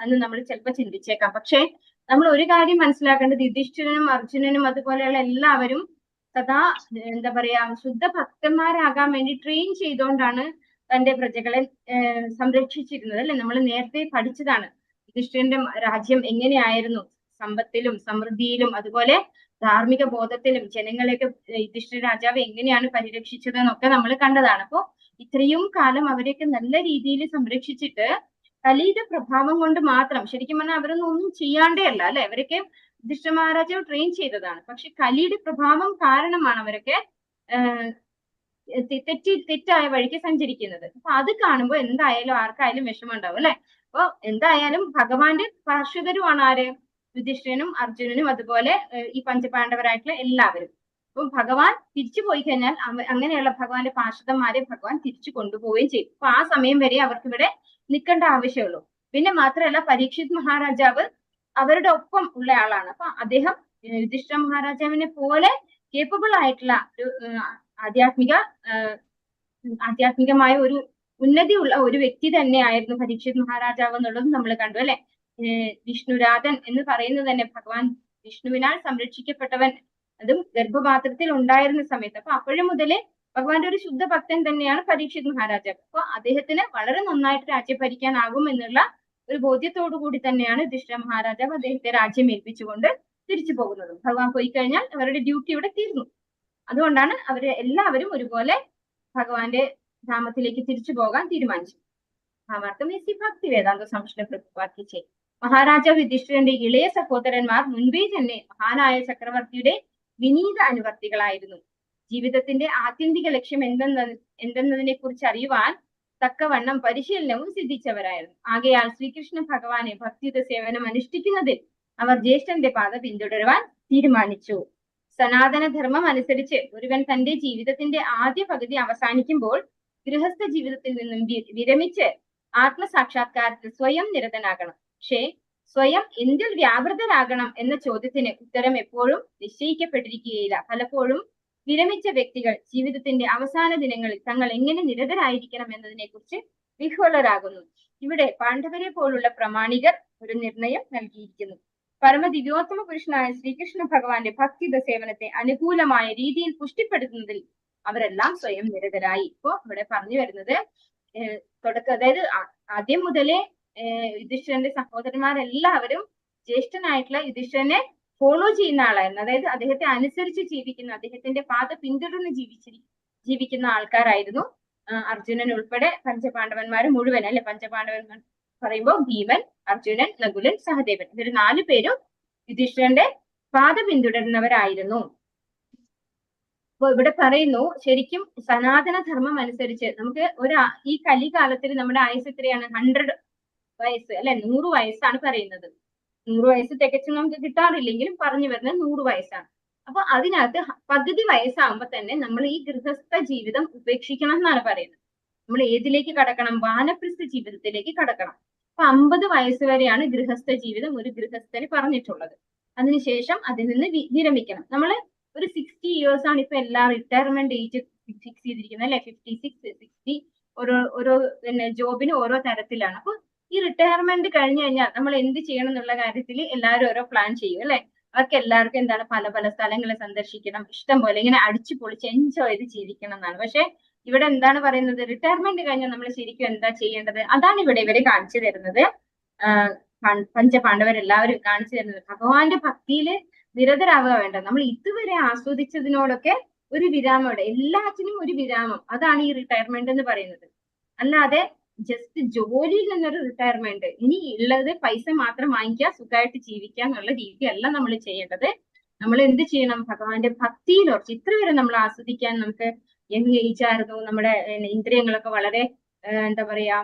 എന്ന് നമ്മൾ ചിലപ്പോൾ ചിന്തിച്ചേക്കാം. പക്ഷെ നമ്മൾ ഒരു കാര്യം മനസ്സിലാക്കേണ്ടത്, യുധിഷ്ഠിരനും അർജുനനും അതുപോലെയുള്ള എല്ലാവരും സദാ എന്താ പറയാ ശുദ്ധ ഭക്തന്മാരാകാൻ വേണ്ടി ട്രെയിൻ ചെയ്തുകൊണ്ടാണ് തന്റെ പ്രജകളെ സംരക്ഷിച്ചിരുന്നത് അല്ലെ. നമ്മൾ നേരത്തെ പഠിച്ചതാണ് യുധിഷ്ഠിരന്റെ രാജ്യം എങ്ങനെയായിരുന്നു, സമ്പത്തിലും സമൃദ്ധിയിലും അതുപോലെ ധാർമ്മിക ബോധത്തിലും ജനങ്ങളെയൊക്കെ യുധിഷ്ഠിര രാജാവ് എങ്ങനെയാണ് പരിരക്ഷിച്ചത് എന്നൊക്കെ നമ്മൾ കണ്ടതാണ്. അപ്പോ ഇത്രയും കാലം അവരെയൊക്കെ നല്ല രീതിയിൽ സംരക്ഷിച്ചിട്ട് കലിയുടെ പ്രഭാവം കൊണ്ട് മാത്രം, ശരിക്കും പറഞ്ഞാൽ അവരൊന്നും ഒന്നും ചെയ്യാണ്ടേ അല്ല അല്ലെ, അവരൊക്കെ യുധിഷ്ഠിര മഹാരാജാവ് ട്രെയിൻ ചെയ്തതാണ്. പക്ഷെ കലിയുടെ പ്രഭാവം കാരണമാണ് അവരൊക്കെ തെറ്റായ വഴിക്ക് സഞ്ചരിക്കുന്നത്. അപ്പൊ അത് കാണുമ്പോൾ എന്തായാലും ആർക്കായാലും വിഷമം ഉണ്ടാവും അല്ലെ. അപ്പൊ എന്തായാലും ഭഗവാന്റെ പാർശ്വകരുമാണ് ആര്, യുധിഷ്ഠിരനും അർജുനനും അതുപോലെ ഈ പഞ്ചപാണ്ഡവരായിട്ടുള്ള എല്ലാവരും. അപ്പം ഭഗവാൻ തിരിച്ചു പോയി കഴിഞ്ഞാൽ അങ്ങനെയുള്ള ഭഗവാന്റെ പാർഷദന്മാരെ ഭഗവാൻ തിരിച്ചു കൊണ്ടുപോവുകയും ചെയ്യും. അപ്പൊ ആ സമയം വരെ അവർക്ക് ഇവിടെ നിൽക്കേണ്ട ആവശ്യമുള്ളൂ. പിന്നെ മാത്രമല്ല പരീക്ഷിത് മഹാരാജാവ് അവരുടെ ഒപ്പം ഉള്ള ആളാണ്. അപ്പൊ അദ്ദേഹം യുധിഷ്ഠിര മഹാരാജാവിനെ പോലെ കേപ്പബിൾ ആയിട്ടുള്ള ഒരു ആധ്യാത്മികമായ ഒരു ഉന്നതിയുള്ള ഒരു വ്യക്തി തന്നെയായിരുന്നു പരീക്ഷിത് മഹാരാജാവ് എന്നുള്ളത് നമ്മൾ കണ്ടു അല്ലെ. വിഷ്ണുരാധൻ എന്ന് പറയുന്നത് തന്നെ ഭഗവാൻ വിഷ്ണുവിനാൽ സംരക്ഷിക്കപ്പെട്ടവൻ, അതും ഗർഭപാത്രത്തിൽ ഉണ്ടായിരുന്ന സമയത്ത്. അപ്പൊ അപ്പോഴും മുതലേ ഭഗവാന്റെ ഒരു ശുദ്ധ ഭക്തൻ തന്നെയാണ് പരീക്ഷിത് മഹാരാജാവ്. അപ്പൊ അദ്ദേഹത്തിന് വളരെ നന്നായിട്ട് രാജ്യം ഭരിക്കാനാകും എന്നുള്ള ഒരു ബോധ്യത്തോടു കൂടി തന്നെയാണ് യുധിഷ്ഠിര മഹാരാജാവ് അദ്ദേഹത്തെ രാജ്യം ഏൽപ്പിച്ചുകൊണ്ട് തിരിച്ചു പോകുന്നത്. ഭഗവാൻ പോയി കഴിഞ്ഞാൽ അവരുടെ ഡ്യൂട്ടി ഇവിടെ തീർന്നു. അതുകൊണ്ടാണ് അവര് എല്ലാവരും ഒരുപോലെ ഭഗവാന്റെ ധാമത്തിലേക്ക് തിരിച്ചു പോകാൻ തീരുമാനിച്ചു. ഭാവാർത്ഥം ഭക്തി വേദാന്ത സ്വാമിശ്രീല പ്രഭുപാദ് കി ജയ്. മഹാരാജാവ് യുധിഷ്ഠിരന്റെ ഇളയ സഹോദരന്മാർ മുൻപേ തന്നെ മഹാനായ ചക്രവർത്തിയുടെ വിനീത അനുവർത്തികളായിരുന്നു. ജീവിതത്തിന്റെ ആത്യന്തിക ലക്ഷ്യം എന്തെന്നതിനെ കുറിച്ച് അറിയുവാൻ തക്കവണ്ണം പരിശീലനവും സിദ്ധിച്ചവരായിരുന്നു. ആകയാൽ ശ്രീകൃഷ്ണ ഭഗവാനെ ഭക്തിയുത സേവനം അനുഷ്ഠിക്കുന്നതിൽ അവർ ജ്യേഷ്ഠന്റെ പാത പിന്തുടരുവാൻ തീരുമാനിച്ചു. സനാതന ധർമ്മം അനുസരിച്ച് ഒരുവൻ തന്റെ ജീവിതത്തിന്റെ ആദ്യ പകുതി അവസാനിക്കുമ്പോൾ ഗൃഹസ്ഥ ജീവിതത്തിൽ നിന്നും വിരമിച്ച് ആത്മസാക്ഷാത്കാരത്തിൽ സ്വയം നിരതനാകണം. പക്ഷേ സ്വയം എന്തിൽ വ്യാപൃതരാകണം എന്ന ചോദ്യത്തിന് ഉത്തരം എപ്പോഴും നിശ്ചയിക്കപ്പെട്ടിരിക്കുകയില്ല. പലപ്പോഴും വിരമിച്ച വ്യക്തികൾ ജീവിതത്തിന്റെ അവസാന ദിനങ്ങളിൽ തങ്ങൾ എങ്ങനെ നിരതരായിരിക്കണം എന്നതിനെ കുറിച്ച് വിഹ്വലരാകുന്നു. ഇവിടെ പാണ്ഡവരെ പോലുള്ള പ്രമാണികർ ഒരു നിർണയം നൽകിയിരിക്കുന്നു. പരമദിവ്യോത്തമ പുരുഷനായ ശ്രീകൃഷ്ണ ഭഗവാന്റെ ഭക്തിയുത സേവനത്തെ അനുകൂലമായ രീതിയിൽ പുഷ്ടിപ്പെടുത്തുന്നതിൽ അവരെല്ലാം സ്വയം നിരതരായി. ഇപ്പോ ഇവിടെ പറഞ്ഞു വരുന്നത് അതായത് ആദ്യം മുതലേ യുധിഷ്ഠിരന്റെ സഹോദരന്മാരെല്ലാവരും ജ്യേഷ്ഠനായിട്ടുള്ള യുധിഷ്ഠിരനെ ഫോളോ ചെയ്യുന്ന ആളായിരുന്നു. അതായത് അദ്ദേഹത്തെ അനുസരിച്ച് ജീവിക്കുന്ന, അദ്ദേഹത്തിന്റെ പാത പിന്തുടർന്ന് ജീവിക്കുന്ന ആൾക്കാരായിരുന്നു. അർജുനൻ ഉൾപ്പെടെ പഞ്ചപാണ്ഡവന്മാർ മുഴുവൻ അല്ലെ. പഞ്ചപാണ്ഡവന്മാർ പറയുമ്പോൾ ഭീമൻ, അർജുനൻ, നകുലൻ, സഹദേവൻ, ഇവര് 4 പേരും യുധിഷ്ഠിരന്റെ പാത പിന്തുടരുന്നവരായിരുന്നു. അപ്പൊ ഇവിടെ പറയുന്നു, ശരിക്കും സനാതന ധർമ്മം അനുസരിച്ച് നമുക്ക് ഈ കലികാലത്തിൽ നമ്മുടെ ആയുസ് എത്രയാണ്? 100 വയസ്സ് അല്ലെ, 100 വയസ്സാണ് പറയുന്നത്. 100 വയസ്സ് തികച്ചും നമുക്ക് കിട്ടാറില്ലെങ്കിലും പറഞ്ഞു വരുന്നത് 100 വയസ്സാണ്. അപ്പൊ അതിനകത്ത് പകുതി വയസ്സാകുമ്പോ തന്നെ നമ്മൾ ഈ ഗൃഹസ്ഥ ജീവിതം ഉപേക്ഷിക്കണം എന്നാണ് പറയുന്നത്. നമ്മൾ ഏതിലേക്ക് കടക്കണം? വാനപ്രസ്ഥ ജീവിതത്തിലേക്ക് കടക്കണം. അപ്പൊ 50 വയസ്സ് വരെയാണ് ഗൃഹസ്ഥ ജീവിതം ഒരു ഗൃഹസ്ഥന് പറഞ്ഞിട്ടുള്ളത്. അതിനുശേഷം അതിൽ നിന്ന് വിരമിക്കണം. നമ്മൾ ഒരു 60 ഇയേഴ്സ് ആണ് ഇപ്പൊ എല്ലാ റിട്ടയർമെന്റ് ഏജ് ഫിക്സ് ചെയ്തിരിക്കുന്നത് അല്ലെ. 56, 60 ഓരോ ജോബിന് ഓരോ തരത്തിലാണ്. അപ്പൊ ഈ റിട്ടയർമെന്റ് കഴിഞ്ഞു കഴിഞ്ഞാൽ നമ്മൾ എന്ത് ചെയ്യണം എന്നുള്ള കാര്യത്തിൽ എല്ലാവരും ഓരോ പ്ലാൻ ചെയ്യും അല്ലെ. അവർക്ക് എല്ലാവർക്കും എന്താണ്, പല പല സ്ഥലങ്ങളെ സന്ദർശിക്കണം, ഇഷ്ടം പോലെ ഇങ്ങനെ അടിച്ചു പൊളിച്ച് എൻജോയ് ചെയ്ത് ജീവിക്കണം എന്നാണ്. പക്ഷെ ഇവിടെ എന്താണ് പറയുന്നത്? റിട്ടയർമെന്റ് കഴിഞ്ഞാൽ നമ്മൾ ശരിക്കും എന്താ ചെയ്യേണ്ടത്? അതാണ് ഇവിടെ ഇവരെ കാണിച്ചു തരുന്നത്. പഞ്ചപാണ്ഡവരെല്ലാവരും കാണിച്ചു തരുന്നത് ഭഗവാന്റെ ഭക്തിയിൽ നിരതരാവുക വേണ്ട. നമ്മൾ ഇതുവരെ ആസ്വദിച്ചതിനോടൊക്കെ ഒരു വിരാമം, എല്ലാറ്റിനും ഒരു വിരാമം. അതാണ് ഈ റിട്ടയർമെന്റ് എന്ന് പറയുന്നത്. അല്ലാതെ ജസ്റ്റ് ജോലിയിൽ നിന്നൊരു റിട്ടയർമെന്റ്, ഇനി ഉള്ളത് പൈസ മാത്രം വാങ്ങിക്കുക, സുഖമായിട്ട് ജീവിക്കുക എന്നുള്ള രീതിയല്ല നമ്മൾ ചെയ്യേണ്ടത്. നമ്മൾ എന്ത് ചെയ്യണം? ഭഗവാന്റെ ഭക്തിയിൽ ഉറച്ച്. ഇത്ര വരെ നമ്മൾ ആസ്വദിക്കാൻ നമുക്ക് യങ് ഏജ് ആയിരുന്നു, നമ്മുടെ ഇന്ദ്രിയങ്ങളൊക്കെ വളരെ എന്താ പറയാ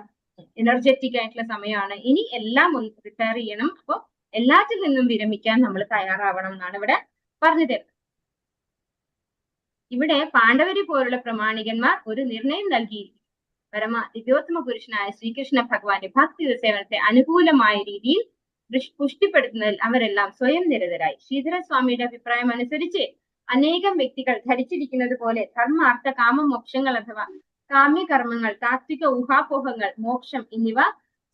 എനർജറ്റിക് ആയിട്ടുള്ള സമയമാണ്. ഇനി എല്ലാം ഒന്ന് റിപ്പയർ ചെയ്യണം. അപ്പൊ എല്ലാത്തിൽ നിന്നും വിരമിക്കാൻ നമ്മൾ തയ്യാറാവണം എന്നാണ് ഇവിടെ പറഞ്ഞു തരുന്നത്. ഇവിടെ പാണ്ഡവരെ പോലുള്ള പ്രമാണികന്മാർ ഒരു നിർണയം നൽകിയിരിക്കുന്നു. ദിവ്യോത്തമ പുരുഷനായ ശ്രീകൃഷ്ണ ഭഗവാന്റെ ഭക്തി സേവനത്തെ അനുകൂലമായ രീതിയിൽ പുഷ്ടിപ്പെടുത്തുന്നതിൽ അവരെല്ലാം സ്വയം നിരതരായി. ശ്രീധര സ്വാമിയുടെ അഭിപ്രായം അനുസരിച്ച് അനേകം വ്യക്തികൾ ധരിച്ചിരിക്കുന്നത് പോലെ ധർമ്മ അർത്ഥ കാമ മോക്ഷങ്ങൾ അഥവാ കാമ്യകർമ്മങ്ങൾ, താത്വിക ഊഹാപോഹങ്ങൾ, മോക്ഷം എന്നിവ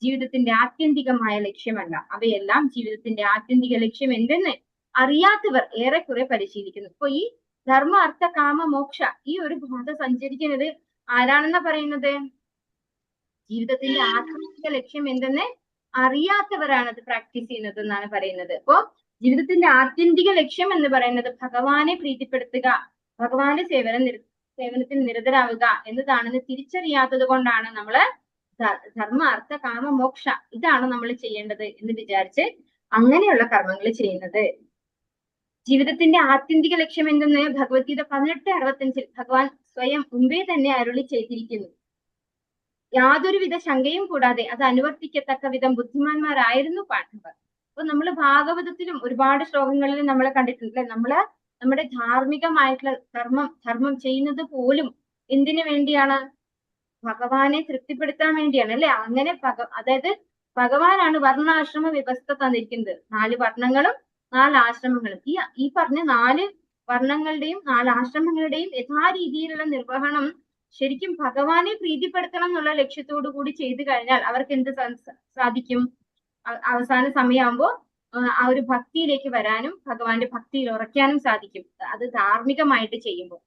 ജീവിതത്തിന്റെ ആത്യന്തികമായ ലക്ഷ്യമല്ല. അവയെല്ലാം ജീവിതത്തിന്റെ ആത്യന്തിക ലക്ഷ്യം എന്തെന്ന് അറിയാത്തവർ ഏറെക്കുറെ പരിശീലിക്കുന്നു. അപ്പൊ ഈ ധർമ്മ അർത്ഥ കാമ മോക്ഷ ഈ ഒരു പാത സഞ്ചരിക്കുന്നത് ആരാണെന്നാ പറയുന്നത്? ജീവിതത്തിന്റെ ആത്യന്തിക ലക്ഷ്യം എന്തെന്ന് അറിയാത്തവരാണ് അത് പ്രാക്ടീസ് ചെയ്യുന്നത് എന്നാണ് പറയുന്നത്. അപ്പോ ജീവിതത്തിന്റെ ആത്യന്തിക ലക്ഷ്യം എന്ന് പറയുന്നത് ഭഗവാനെ പ്രീതിപ്പെടുത്തുക, ഭഗവാന്റെ സേവനത്തിൽ നിരതരാവുക എന്നതാണെന്ന് തിരിച്ചറിയാത്തത് കൊണ്ടാണ് നമ്മള് ധർമ്മ അർത്ഥ കാമ മോക്ഷ ഇതാണ് നമ്മൾ ചെയ്യേണ്ടത് എന്ന് വിചാരിച്ച് അങ്ങനെയുള്ള കർമ്മങ്ങൾ ചെയ്യുന്നത്. ജീവിതത്തിന്റെ ആത്യന്തിക ലക്ഷ്യം എന്തെന്ന് ഭഗവത്ഗീത 18:65 ഭഗവാൻ സ്വയം മുമ്പേ തന്നെ അരുളി ചെയ്തിരിക്കുന്നു. യാതൊരുവിധ ശങ്കയും കൂടാതെ അത് അനുവർത്തിക്കത്തക്ക വിധം ബുദ്ധിമാന്മാരായിരുന്നു പാണ്ഡവർ. അപ്പൊ നമ്മൾ ഭാഗവതത്തിലും ഒരുപാട് ശ്ലോകങ്ങളിലും നമ്മൾ കണ്ടിട്ടുണ്ട്. നമ്മുടെ ധാർമ്മികമായിട്ടുള്ള ധർമ്മം ചെയ്യുന്നത് പോലും എന്തിനു വേണ്ടിയാണ്? ഭഗവാനെ തൃപ്തിപ്പെടുത്താൻ വേണ്ടിയാണ് അല്ലെ? അങ്ങനെ അതായത് ഭഗവാനാണ് വർണ്ണാശ്രമ വ്യവസ്ഥ തന്നിരിക്കുന്നത്. 4 വർണ്ണങ്ങളും 4 ആശ്രമങ്ങളും. ഈ പറഞ്ഞ 4 വർണ്ണങ്ങളുടെയും 4 ആശ്രമങ്ങളുടെയും യഥാരീതിയിലുള്ള നിർവഹണം ശരിക്കും ഭഗവാനെ പ്രീതിപ്പെടുത്തണം എന്നുള്ള ലക്ഷ്യത്തോടു കൂടി ചെയ്തു കഴിഞ്ഞാൽ അവർക്ക് എന്ത് സാധിക്കും? അവസാന സമയമാകുമ്പോ ആ ഒരു ഭക്തിയിലേക്ക് വരാനും ഭഗവാന്റെ ഭക്തിയിൽ ഉറയ്ക്കാനും സാധിക്കും. അത് ധാർമ്മികമായിട്ട് ചെയ്യുമ്പോൾ.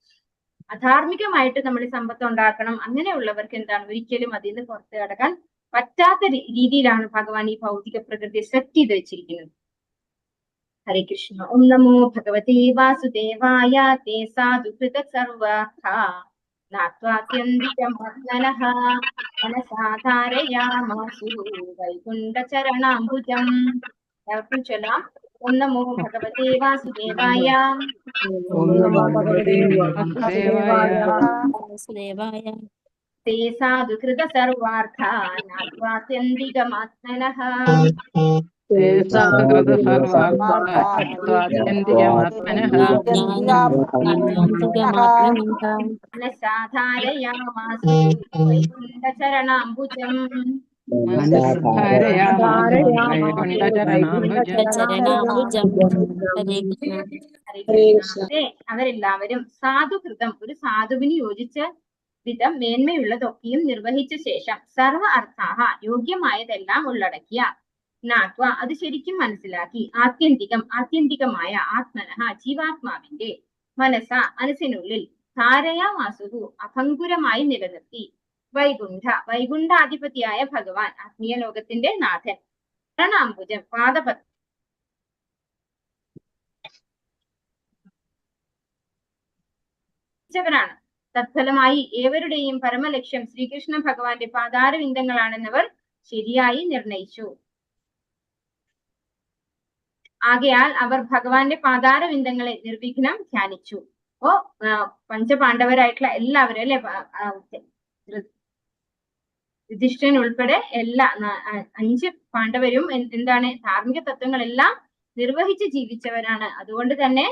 അധാർമികമായിട്ട് നമ്മൾ സമ്പത്ത് ഉണ്ടാക്കണം അങ്ങനെയുള്ളവർക്ക് എന്താണ് ഒരിക്കലും അതിൽ നിന്ന് പുറത്തു കടക്കാൻ പറ്റാത്ത രീതിയിലാണ് ഭഗവാൻ ഈ ഭൗതിക പ്രകൃതിയെ സെറ്റ് ചെയ്ത് വെച്ചിരിക്കുന്നത്. ഹരേ കൃഷ്ണ. ഓം നമോ ഭഗവതേ വാസുദേവായ തേ സാധുകൃത സർവാർത്ഥ നാത്വാത്യന്തികമഗ്നനഃ മനസാധാരയാമാസു വൈകുണ്ഠചരണാംബുജം. എല്ലാവർക്കും ചൊല്ലാം. ഓം നമോ ഭഗവതേ വാസുദേവായ തേ സാധുകൃത സർവാർത്ഥ നാത്വാത്യന്തികമഗ്നനഃ മനസാധാരയാമാസു വൈകുണ്ഠചരണാംബുജം. അവരെല്ലാവരും സാധുകൃതം ഒരു സാധുവിന് യോജിച്ച വിധം മേന്മയുള്ളതൊക്കെയും നിർവഹിച്ച ശേഷം സർവ അർത്ഥാഹ യോഗ്യമായതെല്ലാം ഉള്ളടക്കിയ നാത്വ അത് ശരിക്കും മനസ്സിലാക്കി ആത്യന്തികമായ ആത്മനഃ ജീവാത്മാവിന്റെ മനസ്സിനുള്ളിൽ ധാരയാമാസുഹു അഭംഗുരമായി നിലനിർത്തി വൈകുണ്ഠാധിപതിയായ ഭഗവാൻ ആത്മീയ ലോകത്തിന്റെ നാഥൻ ചരണാംബുജം പാദപത്വനാണ്. തത്ഫലമായി ഏവരുടെയും പരമലക്ഷ്യം ശ്രീകൃഷ്ണ ഭഗവാന്റെ പാതാരവിന്ദങ്ങളാണെന്നവർ ശരിയായി നിർണയിച്ചു. ആകയാൽ അവർ ഭഗവാന്റെ പാതാരവിന്ദങ്ങളെ നിർവിഘ്നം ധ്യാനിച്ചു. അപ്പോ പഞ്ചപാണ്ഡവരായിട്ടുള്ള എല്ലാവരും അല്ലെ, യുധിഷ്ഠിരൻ ഉൾപ്പെടെ എല്ലാ 5 പാണ്ഡവരും എന്താണ് ധാർമ്മിക തത്വങ്ങളെല്ലാം നിർവഹിച്ച് ജീവിച്ചവരാണ്. അതുകൊണ്ട് തന്നെ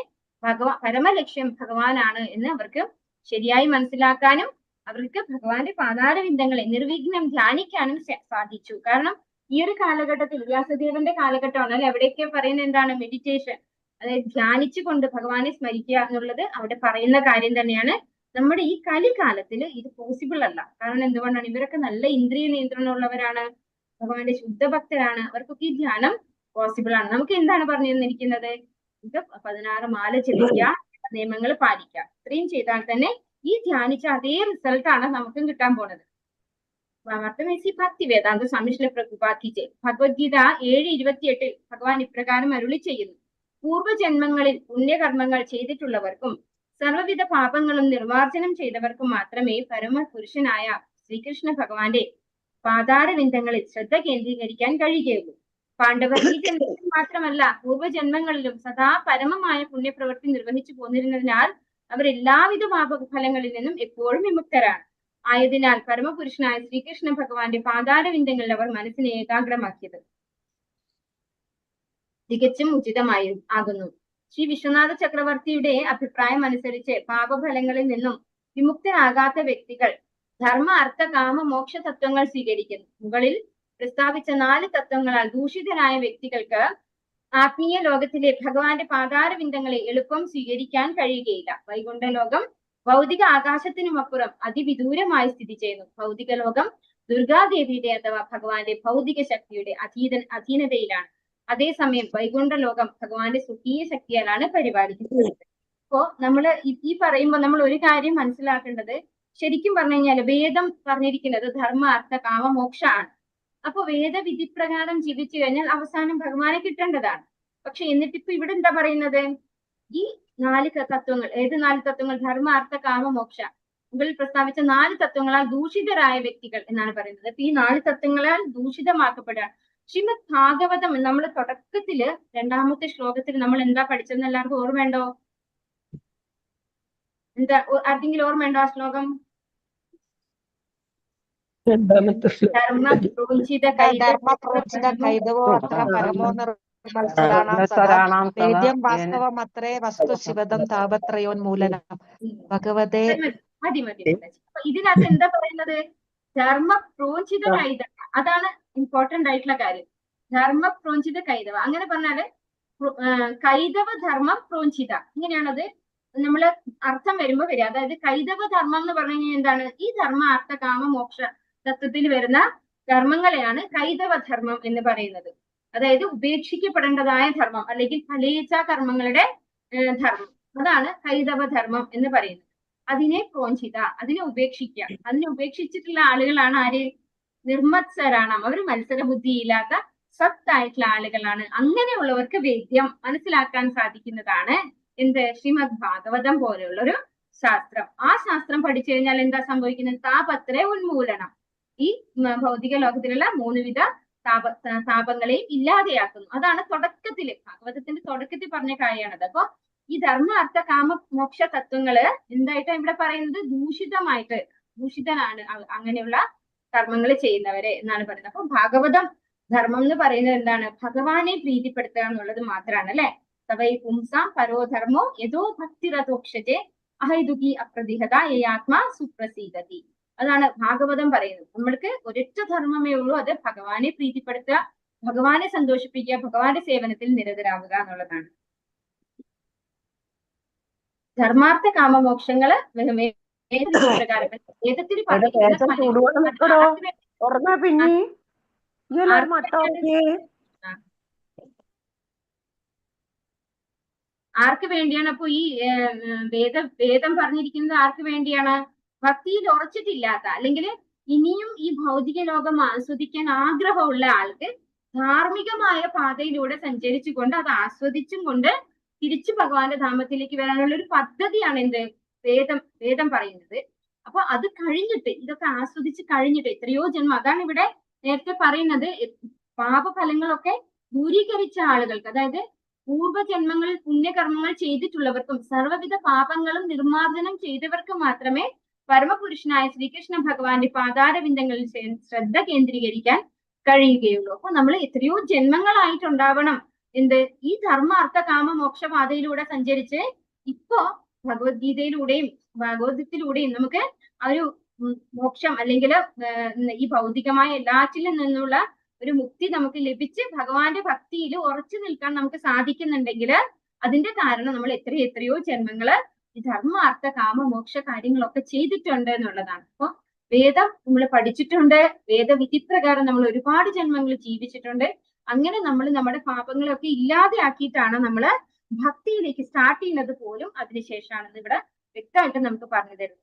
പരമലക്ഷ്യം ഭഗവാനാണ് എന്ന് അവർക്ക് ശരിയായി മനസ്സിലാക്കാനും അവർക്ക് ഭഗവാന്റെ പാതാരവിന്ദങ്ങളെ നിർവിഘ്നം ധ്യാനിക്കാനും സാധിച്ചു. കാരണം ഈ ഒരു കാലഘട്ടത്തിൽ വ്യാസദേവന്റെ കാലഘട്ടമാണ് അല്ലെ, അവിടെയൊക്കെ പറയുന്നത് എന്താണ്? മെഡിറ്റേഷൻ, അതായത് ധ്യാനിച്ചുകൊണ്ട് ഭഗവാനെ സ്മരിക്കുക എന്നുള്ളത് അവിടെ പറയുന്ന കാര്യം തന്നെയാണ്. നമ്മുടെ ഈ കലികാലത്തിൽ ഇത് പോസിബിൾ അല്ല. കാരണം എന്തുകൊണ്ടാണ്? ഇവരൊക്കെ നല്ല ഇന്ദ്രിയ നിയന്ത്രണം ഉള്ളവരാണ്, ഭഗവാന്റെ ശുദ്ധഭക്തരാണ്, അവർക്കൊക്കെ ഈ ധ്യാനം പോസിബിൾ ആണ്. നമുക്ക് എന്താണ് പറഞ്ഞു തന്നിരിക്കുന്നത്? ഇത് 16 മാല ജപിക്കുക, നിയമങ്ങൾ പാലിക്കുക, ഇത്രയും ചെയ്താൽ തന്നെ ഈ ധ്യാനിച്ച അതേ റിസൾട്ടാണ് നമുക്കും കിട്ടാൻ പോണത്. ഭക്തി വേദാന്ത സ്വാമിശ്രീ പ്രഭുപാദിജി ഭഗവത്ഗീത 7:28 ഭഗവാൻ ഇപ്രകാരം അരുളി ചെയ്യുന്നു: പൂർവ്വജന്മങ്ങളിൽ പുണ്യകർമ്മങ്ങൾ ചെയ്തിട്ടുള്ളവർക്കും സർവ്വവിധ പാപങ്ങളും നിർവാർജനം ചെയ്തവർക്കും മാത്രമേ പരമപുരുഷനായ ശ്രീകൃഷ്ണ ഭഗവാന്റെ പാതാരവിന്ദങ്ങളിൽ ശ്രദ്ധ കേന്ദ്രീകരിക്കാൻ കഴിയുകയുള്ളൂ. പാണ്ഡവർ ഈ ജന്മത്തിൽ മാത്രമല്ല പൂർവ്വജന്മങ്ങളിലും സദാ പരമമായ പുണ്യപ്രവൃത്തി നിർവഹിച്ചു പോന്നിരുന്നതിനാൽ അവർ എല്ലാവിധ പാപഫലങ്ങളിൽ നിന്നും എപ്പോഴും വിമുക്തരാണ്. ആയതിനാൽ പരമപുരുഷനായ ശ്രീകൃഷ്ണ ഭഗവാന്റെ പാതാരവിന്ദങ്ങളിൽ അവർ മനസ്സിനെ ഏകാഗ്രമാക്കിയത് തികച്ചും ആകുന്നു. ശ്രീ വിശ്വനാഥ ചക്രവർത്തിയുടെ അഭിപ്രായം അനുസരിച്ച് പാപഫലങ്ങളിൽ നിന്നും വിമുക്തരാകാത്ത വ്യക്തികൾ ധർമ്മ അർത്ഥ കാമ മോക്ഷ തത്വങ്ങൾ സ്വീകരിക്കുന്നു. മുകളിൽ പ്രസ്താവിച്ച 4 തത്വങ്ങളാൽ ദൂഷിതരായ വ്യക്തികൾക്ക് ആത്മീയ ലോകത്തിലെ ഭഗവാന്റെ പാതാരവിന്ദങ്ങളെ എളുപ്പം സ്വീകരിക്കാൻ കഴിയുകയില്ല. വൈകുണ്ഠ ലോകം ഭൗതിക ആകാശത്തിനുമപ്പുറം അതിവിദൂരമായി സ്ഥിതി ചെയ്യുന്നു. ഭൗതിക ലോകം ദുർഗാദേവിയുടെ അഥവാ ഭഗവാന്റെ ഭൗതിക ശക്തിയുടെ അധീനതയിലാണ്. അതേസമയം വൈകുണ്ഠ ലോകം ഭഗവാന്റെ സ്വകീയ ശക്തിയാലാണ് പരിപാലിക്കുന്നത്. അപ്പോ നമ്മൾ ഈ പറയുമ്പോൾ നമ്മൾ ഒരു കാര്യം മനസ്സിലാക്കേണ്ടത്, ശരിക്കും പറഞ്ഞു കഴിഞ്ഞാൽ വേദം പറഞ്ഞിരിക്കുന്നത് ധർമ്മ അർത്ഥ കാമ മോക്ഷ ആണ്. അപ്പൊ വേദവിധി പ്രകാരം ജീവിച്ചു കഴിഞ്ഞാൽ അവസാനം ഭഗവാനെ കിട്ടേണ്ടതാണ്. പക്ഷെ എന്നിട്ടിപ്പോ ഇവിടെ എന്താ പറയുന്നത്, ഈ 4 തത്വങ്ങൾ, ഏത് 4 തത്വങ്ങൾ? ധർമ്മ അർത്ഥ കാമ മോക്ഷ, മുകളിൽ പ്രസ്താവിച്ച 4 തത്വങ്ങളാൽ ദൂഷിതരായ വ്യക്തികൾ എന്നാണ് പറയുന്നത്. അപ്പൊ ഈ 4 തത്വങ്ങളാൽ ദൂഷിതമാക്കപ്പെടുക. ശ്രീമദ് ഭാഗവതം നമ്മൾ തുടക്കത്തില് 2ാമത്തെ ശ്ലോകത്തിൽ നമ്മൾ എന്താ പഠിച്ചതെന്ന് എല്ലാവർക്കും ഓർമ്മയുണ്ടോ? എന്താ ആർക്കെങ്കിലും ഓർമ്മയുണ്ടോ ആ ശ്ലോകം? ധർമ്മപ്രോചിത കൈതവോ അത്ര പരമോ നിർമ്മത്സരാണാം വേദ്യം വാസ്തവമത്രേ വസ്തു ശിവദം താപത്രയോന്മൂലനം ഭഗവതേ. മതി. അപ്പൊ ഇതിനകത്ത് എന്താ പറയുന്നത്? ധർമ്മപ്രോചിത കൈതവ, അതാണ് ഇമ്പോർട്ടന്റ് ആയിട്ടുള്ള കാര്യം. ധർമ്മപ്രോചിത കൈതവ, അങ്ങനെ പറഞ്ഞാല് കൈതവ ധർമ്മം പ്രോചിത, ഇങ്ങനെയാണത് നമ്മള് അർത്ഥം വരുമ്പോ വരിക. അതായത് കൈതവ ധർമ്മം എന്ന് പറഞ്ഞു കഴിഞ്ഞാൽ എന്താണ്? ഈ ധർമ്മ അർത്ഥ കാമ മോക്ഷ തത്വത്തിൽ വരുന്ന ധർമ്മങ്ങളെയാണ് കൈതവ ധർമ്മം എന്ന് പറയുന്നത്. അതായത് ഉപേക്ഷിക്കപ്പെടേണ്ടതായ ധർമ്മം അല്ലെങ്കിൽ ഫലേച്ഛാ കർമ്മങ്ങളുടെ ധർമ്മം, അതാണ് കൈതവ ധർമ്മം എന്ന് പറയുന്നത്. അതിനെ പ്രോഞ്ചിത, അതിനെ ഉപേക്ഷിക്കുക. അതിനെ ഉപേക്ഷിച്ചിട്ടുള്ള ആളുകളാണ് ആര്? നിർമ്മത്സരാണ്. അവർ മത്സര ബുദ്ധിയില്ലാത്ത സത്തായിട്ടുള്ള ആളുകളാണ്. അങ്ങനെയുള്ളവർക്ക് വേദ്യം മനസ്സിലാക്കാൻ സാധിക്കുന്നതാണ് എന്ത്? ശ്രീമദ് ഭാഗവതം പോലെയുള്ള ഒരു ശാസ്ത്രം. ആ ശാസ്ത്രം പഠിച്ചു കഴിഞ്ഞാൽ എന്താ സംഭവിക്കുന്നത്? താപത്രേ ഉന്മൂലനം, ഈ ഭൗതിക ലോകത്തിലുള്ള 3 വിധ താപങ്ങളെയും ഇല്ലാതെയാക്കുന്നു. അതാണ് തുടക്കത്തില്, ഭാഗവതത്തിന്റെ തുടക്കത്തിൽ പറഞ്ഞ കാര്യമാണത്. അപ്പൊ ഈ ധർമ്മ അർത്ഥ കാമ മോക്ഷ തത്വങ്ങള് എന്തായിട്ടാണ് ഇവിടെ പറയുന്നത്? ദൂഷിതനാണ് അങ്ങനെയുള്ള കർമ്മങ്ങൾ ചെയ്യുന്നവരെ എന്നാണ് പറയുന്നത്. അപ്പൊ ഭാഗവതം ധർമ്മം എന്ന് പറയുന്നത് എന്താണ്? ഭഗവാനെ പ്രീതിപ്പെടുത്തുക എന്നുള്ളത് മാത്രമാണ്, അല്ലെ? തവൈ പുംസാം പരോധർമ്മോ യഥോ ഭക്തിരതോക്ഷജേ അഹൈതുകി അപ്രതിഹത യാത്മാ സുപ്രസീദതി. അതാണ് ഭാഗവതം പറയുന്നത്. നമ്മൾക്ക് ഒരൊറ്റ ധർമ്മമേ ഉള്ളൂ, അത് ഭഗവാനെ പ്രീതിപ്പെടുത്തുക, ഭഗവാനെ സന്തോഷിപ്പിക്കുക, ഭഗവാന്റെ സേവനത്തിൽ നിരതരാവുക എന്നുള്ളതാണ്. ധർമാർത്ഥ കാമമോക്ഷങ്ങള് പ്രകാരം വേദത്തിൽ ആർക്ക് വേണ്ടിയാണ്? അപ്പൊ ഈ വേദം പറഞ്ഞിരിക്കുന്നത് ആർക്ക് വേണ്ടിയാണ്? ഭക്തിയിൽ ഉറച്ചിട്ടില്ലാത്ത, അല്ലെങ്കിൽ ഇനിയും ഈ ഭൗതിക ലോകം ആസ്വദിക്കാൻ ആഗ്രഹമുള്ള ആൾക്ക് ധാർമ്മികമായ പാതയിലൂടെ സഞ്ചരിച്ചുകൊണ്ട് അത് ആസ്വദിച്ചും കൊണ്ട് തിരിച്ചു ഭഗവാന്റെ ധാമത്തിലേക്ക് വരാനുള്ള ഒരു പദ്ധതിയാണ് എന്ത്? വേദം പറയുന്നത്. അപ്പൊ അത് കഴിഞ്ഞിട്ട്, ഇതൊക്കെ ആസ്വദിച്ച് കഴിഞ്ഞിട്ട് എത്രയോ ജന്മം, അതാണ് ഇവിടെ നേരത്തെ പറയുന്നത്, പാപഫലങ്ങളൊക്കെ ദൂരീകരിച്ച ആളുകൾക്ക്, അതായത് പൂർവ്വജന്മങ്ങളിൽ പുണ്യകർമ്മങ്ങൾ ചെയ്തിട്ടുള്ളവർക്കും സർവ്വവിധ പാപങ്ങളും നിർമ്മാർജ്ജനം ചെയ്തവർക്കും മാത്രമേ പരമപുരുഷനായ ശ്രീകൃഷ്ണ ഭഗവാന്റെ പാതാരവിന്ദങ്ങളിൽ ശ്രദ്ധ കേന്ദ്രീകരിക്കാൻ കഴിയുകയുള്ളൂ. അപ്പൊ നമ്മൾ എത്രയോ ജന്മങ്ങളായിട്ടുണ്ടാവണം എന്ത്? ഈ ധർമ്മ അർത്ഥ കാമ മോക്ഷപാതയിലൂടെ സഞ്ചരിച്ച് ഇപ്പോ ഭഗവത്ഗീതയിലൂടെയും ഭാഗവതത്തിലൂടെയും നമുക്ക് ആ ഒരു മോക്ഷം അല്ലെങ്കിൽ ഈ ഭൗതികമായ എല്ലാറ്റിലും നിന്നുള്ള ഒരു മുക്തി നമുക്ക് ലഭിച്ച് ഭഗവാന്റെ ഭക്തിയിൽ ഉറച്ചു നിൽക്കാൻ നമുക്ക് സാധിക്കുന്നുണ്ടെങ്കിൽ അതിന്റെ കാരണം നമ്മൾ എത്രയോ ജന്മങ്ങള് ഈ ധർമ്മ അർത്ഥ കാമ മോക്ഷ കാര്യങ്ങളൊക്കെ ചെയ്തിട്ടുണ്ട് എന്നുള്ളതാണ്. അപ്പൊ വേദം നമ്മൾ പഠിച്ചിട്ടുണ്ട്, വേദവിധി പ്രകാരം നമ്മൾ ഒരുപാട് ജന്മങ്ങൾ ജീവിച്ചിട്ടുണ്ട്. അങ്ങനെ നമ്മൾ നമ്മുടെ പാപങ്ങളൊക്കെ ഇല്ലാതെയാക്കിയിട്ടാണ് നമ്മള് ഭക്തിയിലേക്ക് സ്റ്റാർട്ട് ചെയ്യുന്നത് പോലും അതിനുശേഷമാണെന്ന് ഇവിടെ വ്യക്തമായിട്ട് നമുക്ക് പറഞ്ഞു തരുന്നത്.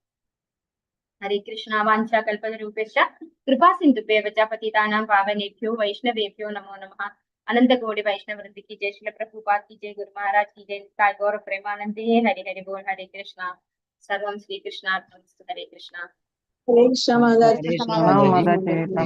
ഹരേ കൃഷ്ണ. വാഞ്ചാ കൽപതരൂപേശ്ച കൃപാ സിന്ധുഭ്യവ ച പതിതാനാം പാവനേഭ്യോ വൈഷ്ണവേഭ്യോ നമോ നമഃ. अनंत कोटि वैष्णव वृंद की जय, श्रील प्रभुपाद की जय, गुरु महाराज की जय, निताय गौर प्रेमानंदे। हरि हरि बोल। हरे कृष्णा। सर्वं श्री कृष्णार्पणमस्तु। हरे कृष्णा। हरे कृष्ण।